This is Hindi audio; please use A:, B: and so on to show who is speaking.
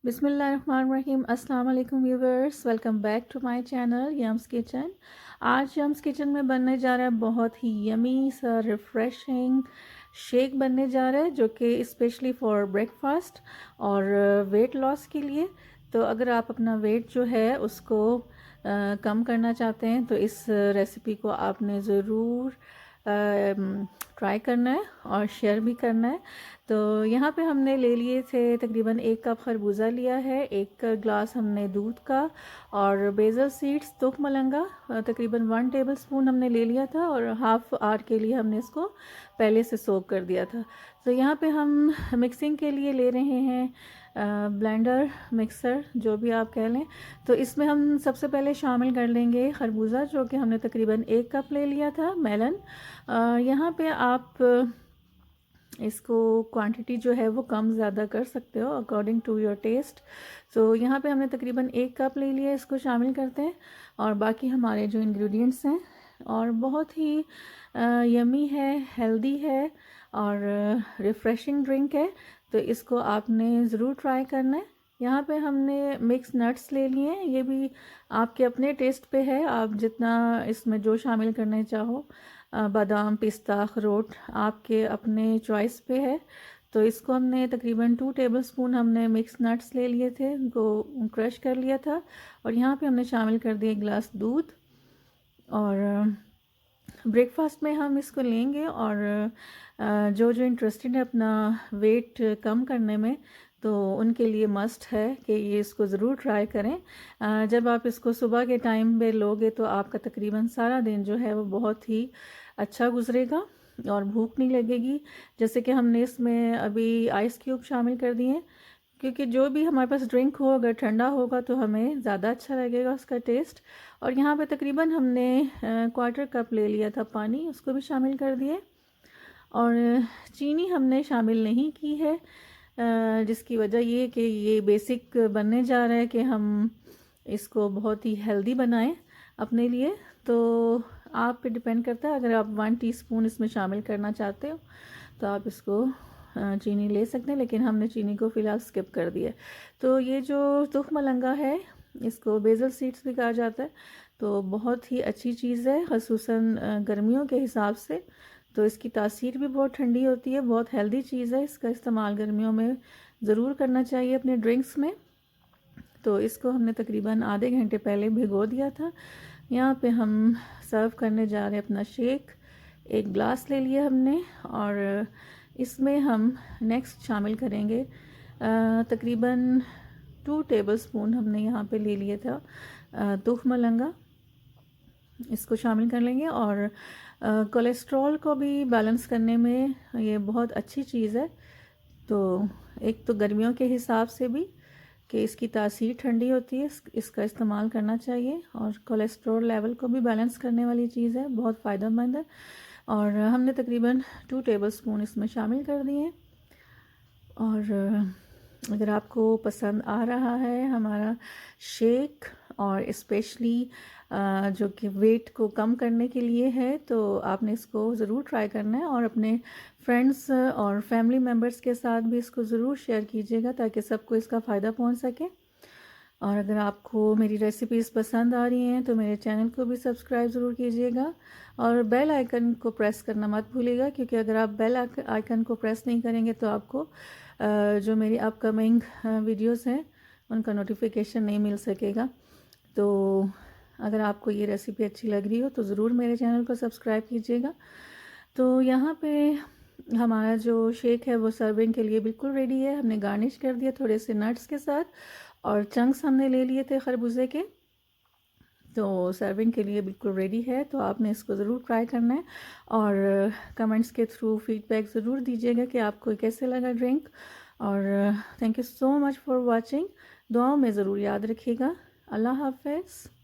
A: बिस्मिल्लाहिर्रहमानिर्रहीम। अस्सलाम वालेकुम viewers, welcome back to my channel Yums kitchen. आज यम्स किचन में बनने जा रहा है बहुत ही यमी सा रिफ़्रेशिंग शेक बनने जा रहा है, जो कि स्पेशली फॉर ब्रेकफास्ट और वेट लॉस के लिए। तो अगर आप अपना वेट जो है उसको कम करना चाहते हैं तो इस रेसिपी को आपने ज़रूर ट्राई करना है और शेयर भी करना है। तो यहाँ पे हमने ले लिए थे तकरीबन 1 कप खरबूजा लिया है, 1 ग्लास हमने दूध का, और बेसल सीड्स तुख मलंगा तकरीबन 1 टेबलस्पून हमने ले लिया था, और हाफ़ आवर के लिए हमने इसको पहले से सोक कर दिया था। तो यहाँ पे हम मिक्सिंग के लिए ले रहे हैं ब्लेंडर, मिक्सर, जो भी आप कह लें। तो इसमें हम सबसे पहले शामिल कर लेंगे खरबूजा, जो कि हमने तकरीबन 1 कप ले लिया था, मेलन। यहाँ पे आप इसको क्वांटिटी जो है वो कम ज़्यादा कर सकते हो अकॉर्डिंग टू योर टेस्ट। तो यहाँ पे हमने तकरीबन 1 कप ले लिया, इसको शामिल करते हैं। और बाकी हमारे जो इंग्रेडिएंट्स हैं, और बहुत ही यमी है, हेल्दी है और रिफ़्रेशिंग ड्रिंक है, तो इसको आपने ज़रूर ट्राई करना है। यहाँ पे हमने मिक्स नट्स ले लिए हैं, ये भी आपके अपने टेस्ट पे है, आप जितना इसमें जो शामिल करना चाहो, बादाम, पिस्ता, अखरोट आपके अपने चॉइस पे है। तो इसको हमने तकरीबन 2 टेबलस्पून हमने मिक्स नट्स ले लिए थे, उनको क्रश कर लिया था, और यहाँ पे हमने शामिल कर दिया 1 गिलास दूध। और ब्रेकफास्ट में हम इसको लेंगे, और जो जो इंटरेस्टेड है अपना वेट कम करने में, तो उनके लिए मस्ट है कि ये इसको ज़रूर ट्राई करें। जब आप इसको सुबह के टाइम पे लोगे तो आपका तकरीबन सारा दिन जो है वो बहुत ही अच्छा गुजरेगा और भूख नहीं लगेगी। जैसे कि हमने इसमें अभी आइस क्यूब शामिल कर दिए हैं, क्योंकि जो भी हमारे पास ड्रिंक हो अगर ठंडा होगा तो हमें ज़्यादा अच्छा लगेगा उसका टेस्ट। और यहाँ पे तकरीबन हमने 1/4 कप ले लिया था पानी, उसको भी शामिल कर दिए। और चीनी हमने शामिल नहीं की है, जिसकी वजह ये कि ये बेसिक बनने जा रहा है कि हम इसको बहुत ही हेल्दी बनाएं अपने लिए। तो आप पे डिपेंड करता है, अगर आप 1 टीस्पून इसमें शामिल करना चाहते हो तो आप इसको चीनी ले सकते हैं, लेकिन हमने चीनी को फ़िलहाल स्किप कर दिया। तो ये जो तुख मलंगा है, इसको बेसल सीड्स भी कहा जाता है, तो बहुत ही अच्छी चीज़ है, ख़ुसूसन गर्मियों के हिसाब से। तो इसकी तासीर भी बहुत ठंडी होती है, बहुत हेल्दी चीज़ है, इसका इस्तेमाल गर्मियों में ज़रूर करना चाहिए अपने ड्रिंक्स में। तो इसको हमने तकरीबन आधे घंटे पहले भिगो दिया था। यहाँ पे हम सर्व करने जा रहे हैं अपना शेक। 1 ग्लास ले लिया हमने, और इसमें हम नेक्स्ट शामिल करेंगे तकरीबन 2 टेबलस्पून हमने यहाँ पे ले लिया था तुख मलंगा, इसको शामिल कर लेंगे। और कोलेस्ट्रॉल को भी बैलेंस करने में ये बहुत अच्छी चीज़ है। तो एक तो गर्मियों के हिसाब से भी कि इसकी तासीर ठंडी होती है, इसका इस्तेमाल करना चाहिए, और कोलेस्ट्रॉल लेवल को भी बैलेंस करने वाली चीज़ है, बहुत फ़ायदेमंद है। और हमने तकरीबन 2 टेबलस्पून इसमें शामिल कर दिए। और अगर आपको पसंद आ रहा है हमारा शेक, और स्पेशली जो कि वेट को कम करने के लिए है, तो आपने इसको ज़रूर ट्राई करना है, और अपने फ्रेंड्स और फैमिली मेम्बर्स के साथ भी इसको ज़रूर शेयर कीजिएगा ताकि सबको इसका फ़ायदा पहुंच सके। और अगर आपको मेरी रेसिपीज़ पसंद आ रही हैं तो मेरे चैनल को भी सब्सक्राइब ज़रूर कीजिएगा, और बेल आइकन को प्रेस करना मत भूलिएगा, क्योंकि अगर आप बेल आइकन को प्रेस नहीं करेंगे तो आपको जो मेरी अपकमिंग वीडियोस हैं उनका नोटिफिकेशन नहीं मिल सकेगा। तो अगर आपको ये रेसिपी अच्छी लग रही हो तो ज़रूर मेरे चैनल को सब्सक्राइब कीजिएगा। तो यहाँ पे हमारा जो शेक है वो सर्विंग के लिए बिल्कुल रेडी है। हमने गार्निश कर दिया थोड़े से नट्स के साथ, और चंक्स हमने ले लिए थे खरबूजे के, तो सर्विंग के लिए बिल्कुल रेडी है। तो आपने इसको ज़रूर ट्राई करना है, और कमेंट्स के थ्रू फीडबैक ज़रूर दीजिएगा कि आपको कैसे लगा ड्रिंक। और thank you so much for watching. दुआओं में ज़रूर याद रखिएगा। अल्लाह हाफ़िज़।